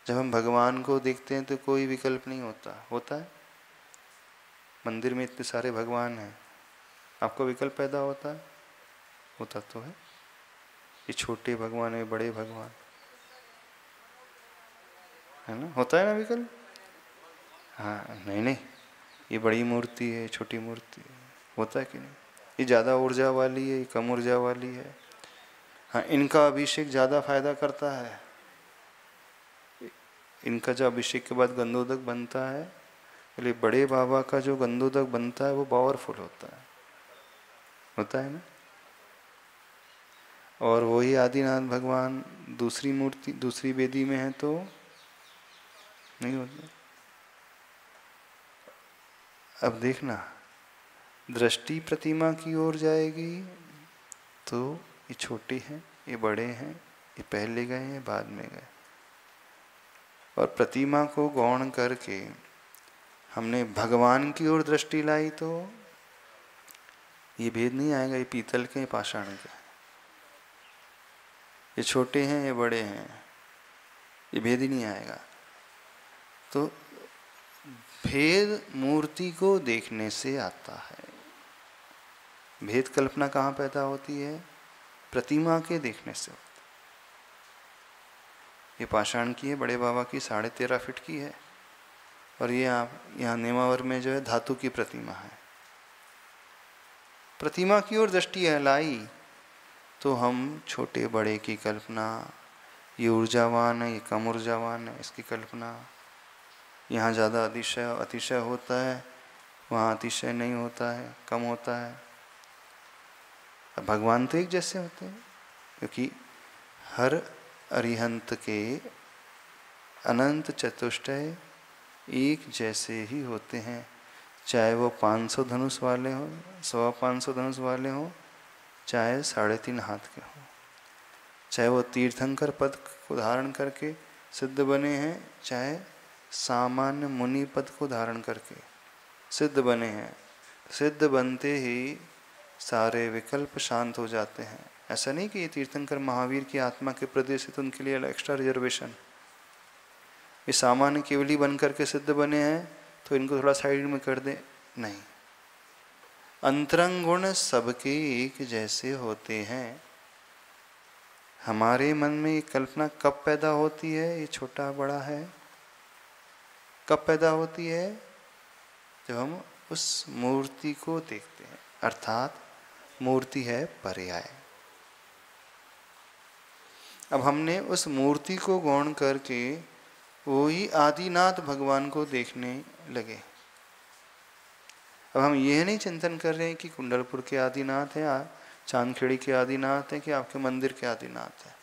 जब हम भगवान को देखते हैं तो कोई विकल्प नहीं होता है? मंदिर में इतने सारे भगवान हैं, आपको विकल्प पैदा होता है? होता तो है। ये छोटे भगवान है, बड़े भगवान है ना, होता है ना विकल्प? हाँ, नहीं, ये बड़ी मूर्ति है, छोटी मूर्ति है, होता है कि नहीं? ये ज़्यादा ऊर्जा वाली है, ये कम ऊर्जा वाली है। हाँ, इनका अभिषेक ज़्यादा फायदा करता है, इनका जो अभिषेक के बाद गंधोदक बनता है, इसलिए बड़े बाबा का जो गंधोदक बनता है वो पावरफुल होता है ना। और वही आदिनाथ भगवान दूसरी मूर्ति, दूसरी वेदी में है तो नहीं होता। अब देखना, दृष्टि प्रतिमा की ओर जाएगी तो ये छोटे हैं, ये बड़े हैं, ये पहले गए हैं, बाद में गए। और प्रतिमा को गौण करके हमने भगवान की ओर दृष्टि लाई तो ये भेद नहीं आएगा, ये पीतल के, पाषाण के, ये छोटे हैं, ये बड़े हैं, ये भेद ही नहीं आएगा। तो भेद मूर्ति को देखने से आता है। भेद कल्पना कहाँ पैदा होती है? प्रतिमा के देखने से होती है। ये पाषाण की है, बड़े बाबा की 13.5 फीट की है, और ये यहाँ नेमावर में जो है धातु की प्रतिमा है। प्रतिमा की ओर दृष्टि लाई तो हम छोटे बड़े की कल्पना, ये ऊर्जावान है, ये कम ऊर्जावान है, इसकी कल्पना, यहाँ ज़्यादा अतिशय होता है, वहाँ अतिशय नहीं होता है, कम होता है। अब भगवान तो एक जैसे होते हैं, क्योंकि हर अरिहंत के अनंत चतुष्टय एक जैसे ही होते हैं, चाहे वो 500 धनुष वाले हों, 525 धनुष वाले हों, चाहे 3.5 हाथ के हों, चाहे वो तीर्थंकर पद को धारण करके सिद्ध बने हैं, चाहे सामान्य मुनि पद को धारण करके सिद्ध बने हैं। सिद्ध बनते ही सारे विकल्प शांत हो जाते हैं। ऐसा नहीं कि ये तीर्थंकर महावीर की आत्मा के प्रदेश है तो उनके लिए एक्स्ट्रा रिजर्वेशन। ये सामान्य केवली बन करके सिद्ध बने हैं तो इनको थोड़ा साइड में कर दे, नहीं। अंतरंग गुण सबके एक जैसे होते हैं। हमारे मन में ये कल्पना कब पैदा होती है, ये छोटा बड़ा है, कब पैदा होती है? जब हम उस मूर्ति को देखते हैं, अर्थात मूर्ति है पर्याय। अब हमने उस मूर्ति को गौण करके वही आदिनाथ भगवान को देखने लगे। अब हम यह नहीं चिंतन कर रहे हैं कि कुंडलपुर के आदिनाथ हैं, चांदखेड़ी के आदिनाथ हैं, कि आपके मंदिर के आदिनाथ हैं।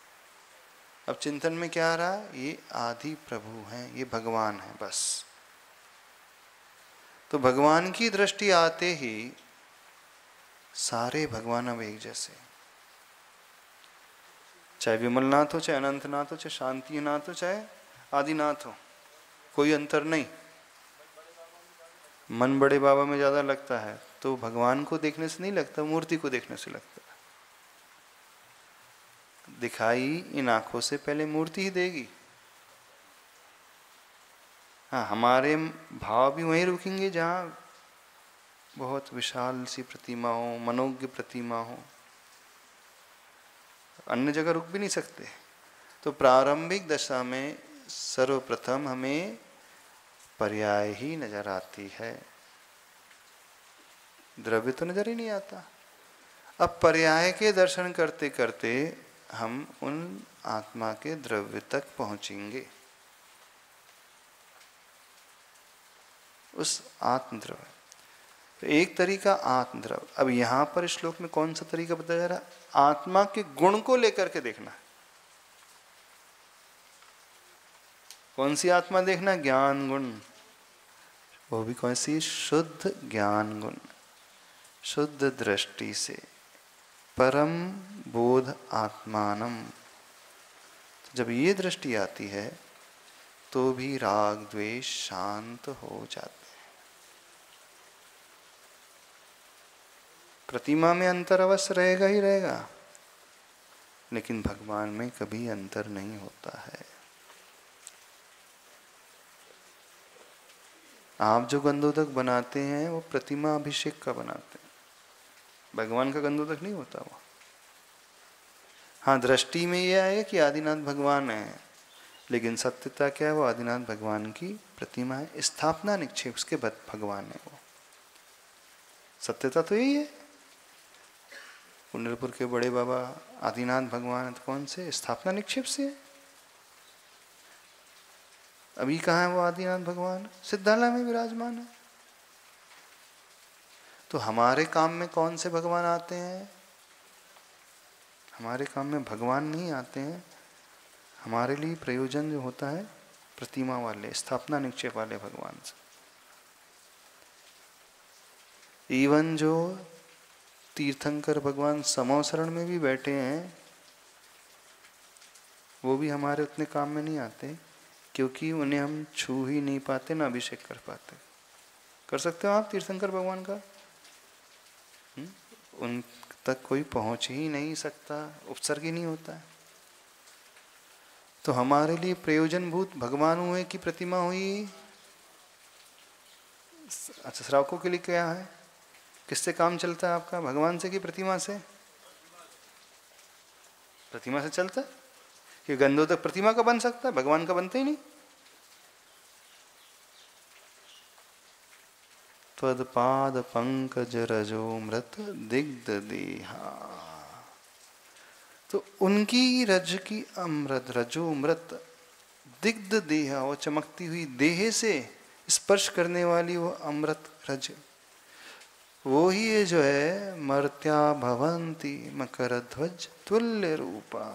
अब चिंतन में क्या आ रहा? ये आदि प्रभु हैं, ये भगवान हैं, बस। तो भगवान की दृष्टि आते ही सारे भगवान अब एक जैसे, चाहे विमलनाथ हो, चाहे अनंतनाथ हो, चाहे शांतिनाथ हो, चाहे आदिनाथ हो, कोई अंतर नहीं। मन बड़े बाबा में ज्यादा लगता है तो भगवान को देखने से नहीं लगता, मूर्ति को देखने से लगता है। दिखाई इन आंखों से पहले मूर्ति ही देगी। हाँ, हमारे भाव भी वहीं रुकेंगे जहाँ बहुत विशाल सी प्रतिमा हो, मनोज्ञ प्रतिमा हो, अन्य जगह रुक भी नहीं सकते। तो प्रारंभिक दशा में सर्वप्रथम हमें पर्याय ही नजर आती है, द्रव्य तो नजर ही नहीं आता। अब पर्याय के दर्शन करते करते हम उन आत्मा के द्रव्य तक पहुंचेंगे। उस आत्मद्रव्य। तो एक तरीका आत्मद्रव्य। अब यहां पर श्लोक में कौन सा तरीका बताया जा रहा है? आत्मा के गुण को लेकर के देखना। कौन सी आत्मा देखना? ज्ञान गुण। वो भी कौन सी? शुद्ध ज्ञान गुण, शुद्ध दृष्टि से। परम बोध आत्मानम। जब ये दृष्टि आती है तो भी राग द्वेष शांत हो जाते हैं। प्रतिमा में अंतर अवश्य रहेगा ही रहेगा, लेकिन भगवान में कभी अंतर नहीं होता है। आप जो गंधोदक बनाते हैं वो प्रतिमा अभिषेक का बनाते हैं, भगवान का गंधोदक नहीं होता वो। हाँ, दृष्टि में यह है कि आदिनाथ भगवान है, लेकिन सत्यता क्या है? वो आदिनाथ भगवान की प्रतिमा है, स्थापना निक्षेप उसके भगवान है वो। सत्यता तो यही है। कुंडलपुर के बड़े बाबा आदिनाथ भगवान तो कौन से? स्थापना निक्षेप से है। अभी कहाँ है वो आदिनाथ भगवान? सिद्धालय में विराजमान है। तो हमारे काम में कौन से भगवान आते हैं? हमारे काम में भगवान नहीं आते हैं। हमारे लिए प्रयोजन जो होता है प्रतिमा वाले, स्थापना निक्षेप वाले भगवान से। इवन जो तीर्थंकर भगवान समोसरण में भी बैठे हैं, वो भी हमारे उतने काम में नहीं आते, क्योंकि उन्हें हम छू ही नहीं पाते, ना अभिषेक कर पाते। कर सकते हो आप तीर्थंकर भगवान का? उन तक कोई पहुंच ही नहीं सकता, उपसर्ग ही नहीं होता है। तो हमारे लिए प्रयोजनभूत भगवान हुए कि प्रतिमा हुई? अच्छा, श्रावकों के लिए क्या है? किससे काम चलता है आपका? भगवान से कि प्रतिमा से? प्रतिमा से चलता है कि गंधोदक प्रतिमा का बन सकता है, भगवान का बनता ही नहीं। त्वदपाद पंकज रजो मृत दिग्ध देहा। तो उनकी रज की अमृत, रजो मृत दिग्ध देहा, वो चमकती हुई देह से स्पर्श करने वाली वो अमृत रज, वो ही है जो है मर्त्या भवंती मकर ध्वज तुल्य रूपा।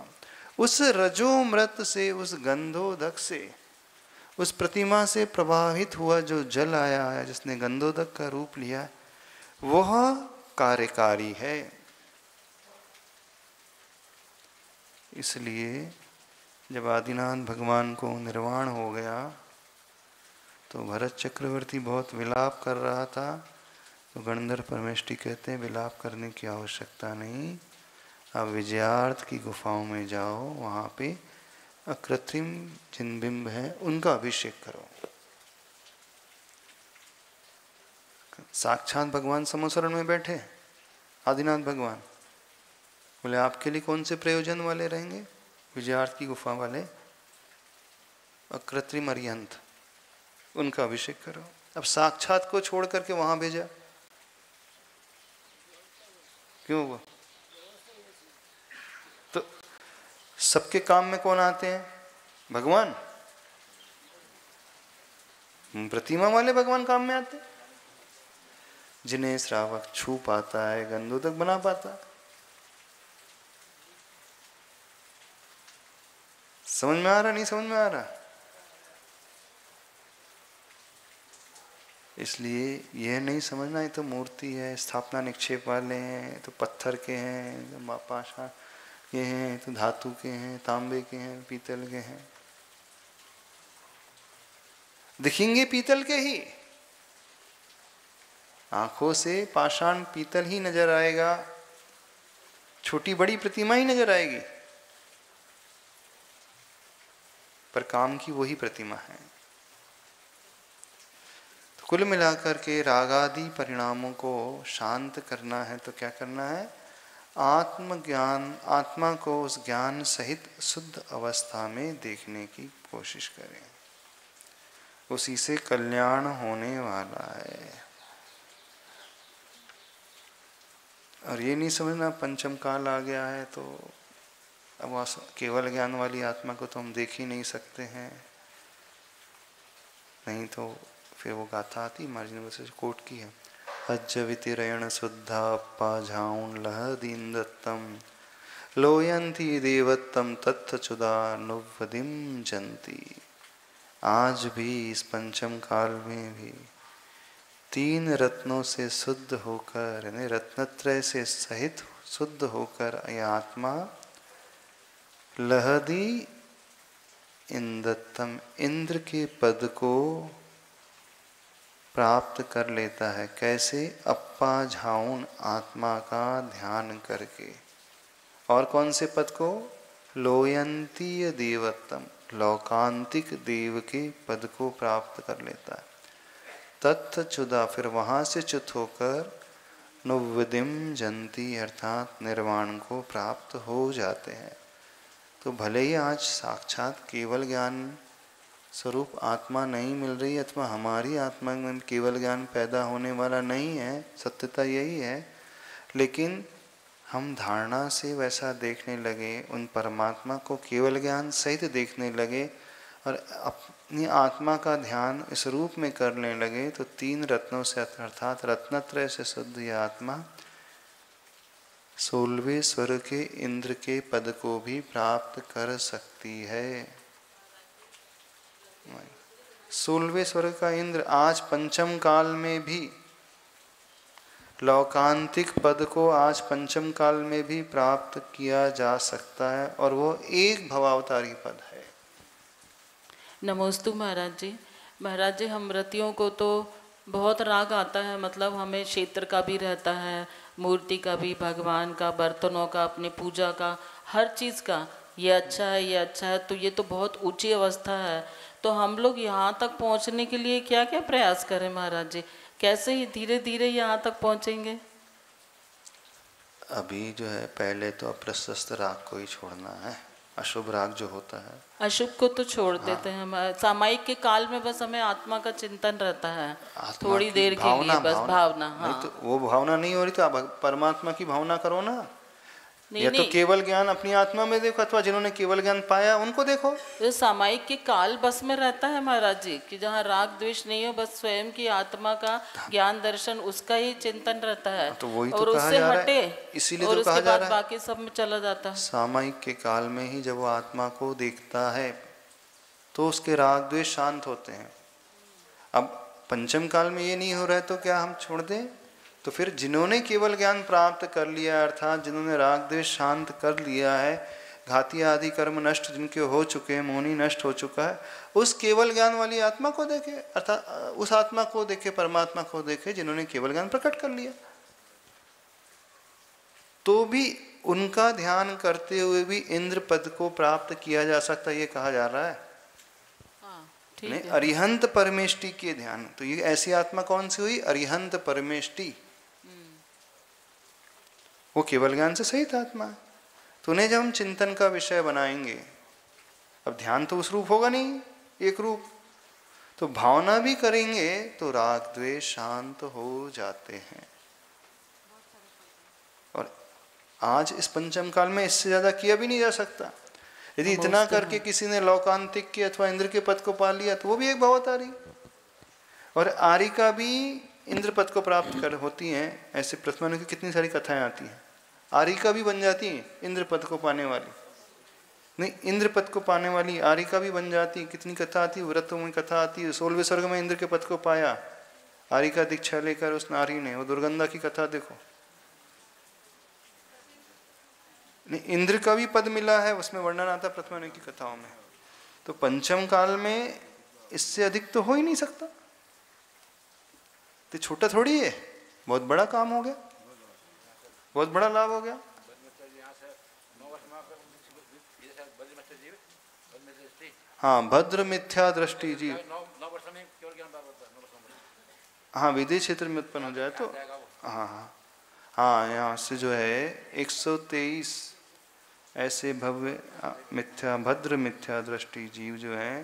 उस रजोमृत से, उस गंधोदक से, उस प्रतिमा से प्रभावित हुआ जो जल आया है, जिसने गंधोदक का रूप लिया, वह कार्यकारी है। इसलिए जब आदिनाथ भगवान को निर्वाण हो गया तो भरत चक्रवर्ती बहुत विलाप कर रहा था। तो गणधर परमेष्ठी कहते हैं विलाप करने की आवश्यकता नहीं, आप विजयार्थ की गुफाओं में जाओ, वहाँ पे अकृत्रिम जिन बिंब हैं उनका अभिषेक करो। साक्षात भगवान समोसरण में बैठे आदिनाथ भगवान, बोले आपके लिए कौन से प्रयोजन वाले रहेंगे? विजयार्थ की गुफा वाले अकृत्रिम अरिहंत, उनका अभिषेक करो। अब साक्षात को छोड़ करके वहां भेजा क्यों हुआ? तो सबके काम में कौन आते हैं? भगवान। प्रतिमा वाले भगवान काम में आते हैं, जिन्हें श्रावक छू पाता है, गंधोदक बना पाता है। समझ में आ रहा? नहीं समझ में आ रहा? इसलिए यह नहीं समझना ये तो मूर्ति है, स्थापना निक्षेप वाले हैं, तो पत्थर के हैं, पाषाण के हैं, तो धातु के हैं, तांबे के हैं, पीतल के हैं। दिखेंगे पीतल के ही, आंखों से पाषाण पीतल ही नजर आएगा, छोटी बड़ी प्रतिमा ही नजर आएगी, पर काम की वही प्रतिमा है। कुल मिलाकर के रागादि परिणामों को शांत करना है तो क्या करना है? आत्मज्ञान, आत्मा को उस ज्ञान सहित शुद्ध अवस्था में देखने की कोशिश करें, उसी से कल्याण होने वाला है। और ये नहीं समझना पंचम काल आ गया है तो अब केवल ज्ञान वाली आत्मा को तो हम देख ही नहीं सकते हैं, नहीं तो फिर वो गाथा आती, महाराज ने बस कोट की है। अज्जवितिरयण शुद्धा अप्पा झाऊन लह दीन दत्तम लोयंती देवत्तम तत्थचुदानुवदिम जंती। आज भी इस पंचम काल में भी 3 रत्नों से शुद्ध होकर, यानी रत्नत्रय से सहित शुद्ध होकर यह आत्मा लहदी इंदत्तम, इंद्र के पद को प्राप्त कर लेता है। कैसे? अप्पा झाउन, आत्मा का ध्यान करके। और कौन से पद को? लोयंतीय देवत्तम, लौकांतिक देव के पद को प्राप्त कर लेता है। तत्थचुदा, फिर वहाँ से च्युत होकर नुव्वदिम जंती, अर्थात निर्वाण को प्राप्त हो जाते हैं। तो भले ही आज साक्षात केवल ज्ञान स्वरूप आत्मा नहीं मिल रही, अथवा हमारी आत्मा में केवल ज्ञान पैदा होने वाला नहीं है, सत्यता यही है, लेकिन हम धारणा से वैसा देखने लगे, उन परमात्मा को केवल ज्ञान सहित देखने लगे और अपनी आत्मा का ध्यान इस रूप में करने लगे, तो 3 रत्नों से अर्थात रत्नत्रय से शुद्ध यह आत्मा 16वें स्वर्ग के इंद्र के पद को भी प्राप्त कर सकती है। 16वें स्वर्ग का इंद्र आज पंचम काल में भी, लौकांतिक पद को आज पंचम काल में भी प्राप्त किया जा सकता है, और वो एक भवावतारी पद है। नमोस्तु महाराज जी। महाराज जी, हम रतियों को तो बहुत राग आता है, मतलब हमें क्षेत्र का भी रहता है, मूर्ति का भी, भगवान का, बर्तनों का, अपनी पूजा का, हर चीज़ का, ये अच्छा है, ये अच्छा है, तो ये तो बहुत ऊंची अवस्था है। तो हम लोग यहाँ तक पहुँचने के लिए क्या क्या प्रयास करें महाराज जी? कैसे ही धीरे धीरे यहाँ तक पहुँचेंगे? अभी जो है, पहले तो अप्रशस्त राग को ही छोड़ना है, अशुभ राग जो होता है, अशुभ को तो छोड़ देते हैं हम। सामायिक के काल में बस हमें आत्मा का चिंतन रहता है, थोड़ी देर के लिए बस भावना। हाँ, नहीं तो वो भावना नहीं हो रही तो आप परमात्मा की भावना करो ना। नहीं, या नहीं, तो केवल ज्ञान अपनी आत्मा में देखो, अथवा जिन्होंने केवल ज्ञान पाया उनको देखो। ये सामायिक के काल बस में रहता है महाराज जी, कि जहाँ राग द्वेष नहीं हो, बस स्वयं की आत्मा का ज्ञान दर्शन, उसका ही चिंतन रहता है, तो वही और तो कहा उससे जा रहा हटे, है, इसीलिए और तो कहा उसके जा बाद रहा है बाकी सब में चला जाता है। सामायिक के काल में ही जब वो आत्मा को देखता है तो उसके राग द्वेष शांत होते हैं। अब पंचम काल में ये नहीं हो रहा है तो क्या हम छोड़ दें? तो फिर जिन्होंने केवल ज्ञान प्राप्त कर लिया, अर्थात जिन्होंने राग द्वेष शांत कर लिया है, घाती आदि कर्म नष्ट जिनके हो चुके हैं, मोहनी नष्ट हो चुका है, उस केवल ज्ञान वाली आत्मा को देखे, अर्थात उस आत्मा को देखे, परमात्मा को देखे जिन्होंने केवल ज्ञान प्रकट कर लिया। तो भी उनका ध्यान करते हुए भी इंद्र पद को प्राप्त किया जा सकता है, ये कहा जा रहा है। नहीं, अरिहंत परमेष्टि के ध्यान, तो ये ऐसी आत्मा कौन सी हुई? अरिहंत परमेष्टि, वो केवल ज्ञान से सहित आत्मा है। तो उन्हें जब हम चिंतन का विषय बनाएंगे, अब ध्यान तो उस रूप होगा नहीं, एक रूप, तो भावना भी करेंगे तो राग द्वेष शांत हो जाते हैं। और आज इस पंचम काल में इससे ज्यादा किया भी नहीं जा सकता। यदि इतना करके किसी ने लौकांतिक के अथवा इंद्र के पद को पा लिया तो वो भी एक भवतारी, और आरी का भी इंद्र पद को प्राप्त कर होती हैं। ऐसे प्रथमानु की कितनी सारी कथाएं आती हैं, आरिका भी बन जाती है इंद्र पद को पाने वाली, नहीं इंद्र पद को पाने वाली आरिका भी बन जाती। कितनी कथा आती है, व्रतों में कथा आती है। 16वें स्वर्ग में इंद्र के पद को पाया आरिका दीक्षा लेकर उस नारी ने, वो दुर्गंधा की कथा देखो। नहीं, इंद्र का भी पद मिला है, उसमें वर्णन आता प्रथमानु की कथाओं में। तो पंचम काल में इससे अधिक तो हो ही नहीं सकता। तो छोटा थोड़ी है, बहुत बड़ा काम हो गया, बहुत बड़ा लाभ हो गया। हाँ, भद्र मिथ्या दृष्टि जी, हाँ विदेश क्षेत्र में उत्पन्न हो जाए तो हाँ हाँ हाँ, यहाँ से जो है 123 ऐसे भव्य मिथ्या भद्र मिथ्या दृष्टि जीव जो है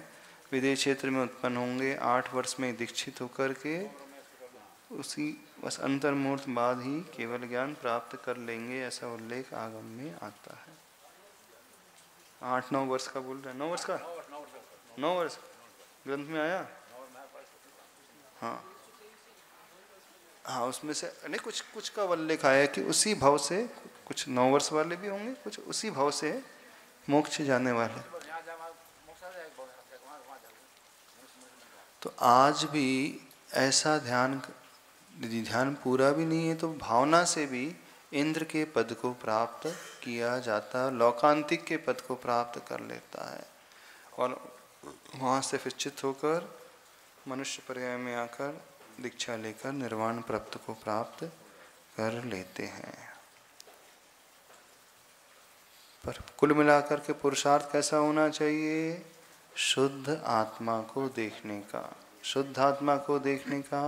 विदेश क्षेत्र में उत्पन्न होंगे। 8 वर्ष में दीक्षित होकर के उसी बस अंतर्मुहूर्त बाद ही केवल ज्ञान प्राप्त कर लेंगे, ऐसा उल्लेख आगम में आता है। 8-9 वर्ष का बोल रहे हैं, 9 वर्ष का, 9 वर्ष ग्रंथ में आया। हाँ हाँ, उसमें से नहीं कुछ कुछ का उल्लेख आया कि उसी भाव से, कुछ 9 वर्ष वाले भी होंगे, कुछ उसी भाव से मोक्ष जाने वाले। तो आज भी ऐसा ध्यान, यदि ध्यान पूरा भी नहीं है तो भावना से भी इंद्र के पद को प्राप्त किया जाता, लौकांतिक के पद को प्राप्त कर लेता है और वहाँ से फिर चित्त होकर मनुष्य पर्याय में आकर दीक्षा लेकर निर्वाण प्राप्त को प्राप्त कर लेते हैं। पर कुल मिलाकर के पुरुषार्थ कैसा होना चाहिए? शुद्ध आत्मा को देखने का, शुद्ध आत्मा को देखने का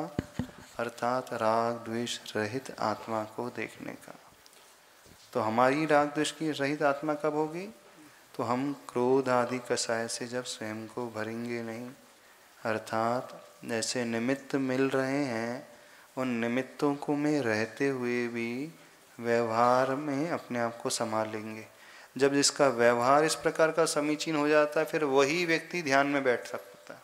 अर्थात राग द्वेष रहित आत्मा को देखने का। तो हमारी राग द्वेष की रहित आत्मा कब होगी? तो हम क्रोध आदि कषाय से जब स्वयं को भरेंगे नहीं, अर्थात जैसे निमित्त मिल रहे हैं उन निमित्तों को में रहते हुए भी व्यवहार में अपने आप को संभालेंगे। जब जिसका व्यवहार इस प्रकार का समीचीन हो जाता है फिर वही व्यक्ति ध्यान में बैठ सकता है।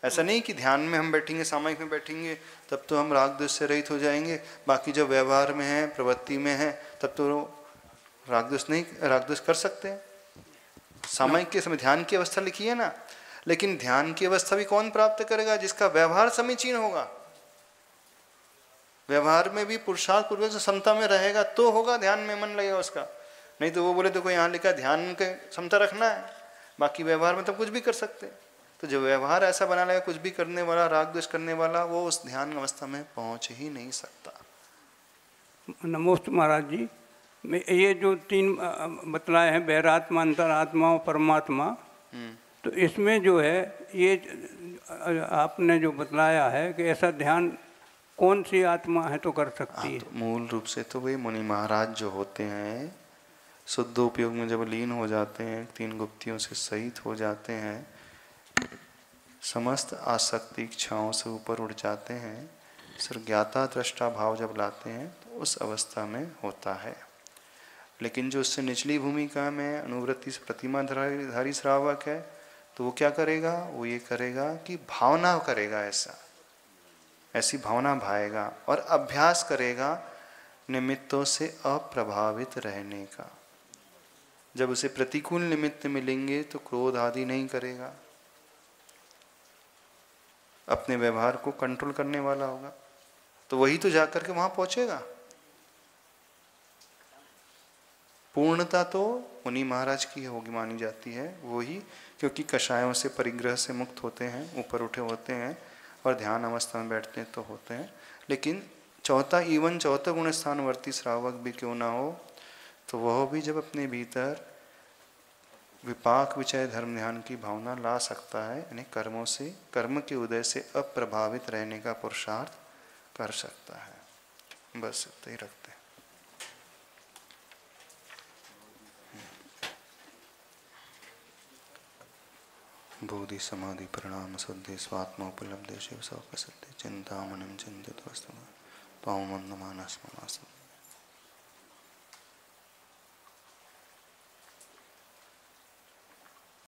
ऐसा नहीं कि ध्यान में हम बैठेंगे, सामायिक में बैठेंगे तब तो हम राग द्वेष से रहित हो जाएंगे, बाकी जब व्यवहार में है प्रवृत्ति में है तब तो राग द्वेष कर सकते हैं। सामायिक के समय ध्यान की अवस्था लिखी है ना, लेकिन ध्यान की अवस्था भी कौन प्राप्त करेगा? जिसका व्यवहार समीचीन होगा, व्यवहार में भी पुरुषार्थ पूर्वक समता में रहेगा तो होगा, ध्यान में मन लगेगा उसका। नहीं तो वो बोले तो कोई यहाँ लिखा ध्यान के समता रखना है, बाकी व्यवहार में तो कुछ भी कर सकते। तो जो व्यवहार ऐसा बना लगेगा कुछ भी करने वाला, राग द्वेष करने वाला, वो उस ध्यान अवस्था में पहुंच ही नहीं सकता। नमोस्त महाराज जी, ये जो 3 बतलाए हैं बहरात्मा, अंतरात्मा और परमात्मा, तो इसमें जो है ये आपने जो बतलाया है कि ऐसा ध्यान कौन सी आत्मा है तो कर सकती है? तो मूल रूप से तो वही मुनि महाराज जो होते हैं शुद्ध उपयोग में जब लीन हो जाते हैं, 3 गुप्तियों से सहित हो जाते हैं, समस्त आसक्ति इच्छाओं से ऊपर उठ जाते हैं, सिर्फ ज्ञाता दृष्टा भाव जब लाते हैं तो उस अवस्था में होता है। लेकिन जो उससे निचली भूमिका में अनुवृत्ति से प्रतिमाधारी श्रावक है तो वो क्या करेगा? वो ये करेगा कि भावना करेगा, ऐसी भावना भाएगा और अभ्यास करेगा निमित्तों से अप्रभावित रहने का। जब उसे प्रतिकूल निमित्त मिलेंगे तो क्रोध आदि नहीं करेगा, अपने व्यवहार को कंट्रोल करने वाला होगा, तो वही तो जाकर के वहां पहुंचेगा। पूर्णता तो मुनि महाराज की होगी मानी जाती है, वही, क्योंकि कषायों से परिग्रह से मुक्त होते हैं, ऊपर उठे होते हैं और ध्यान अवस्था में बैठते हैं तो होते हैं। लेकिन चौथा गुण स्थानवर्ती श्रावक भी क्यों ना हो तो वह भी जब अपने भीतर विपाक विचय धर्म ध्यान की भावना ला सकता है, यानी कर्मों से, कर्म के उदय से अप्रभावित रहने का पुरुषार्थ कर सकता है। बस इतना ही रखते हैं। बोधि समाधि परिणाम शुद्धि स्वात्मोपलब्धि शिव सौख सिद्धि चिंतामणिं चिंतित वस्तु पावमंदमानस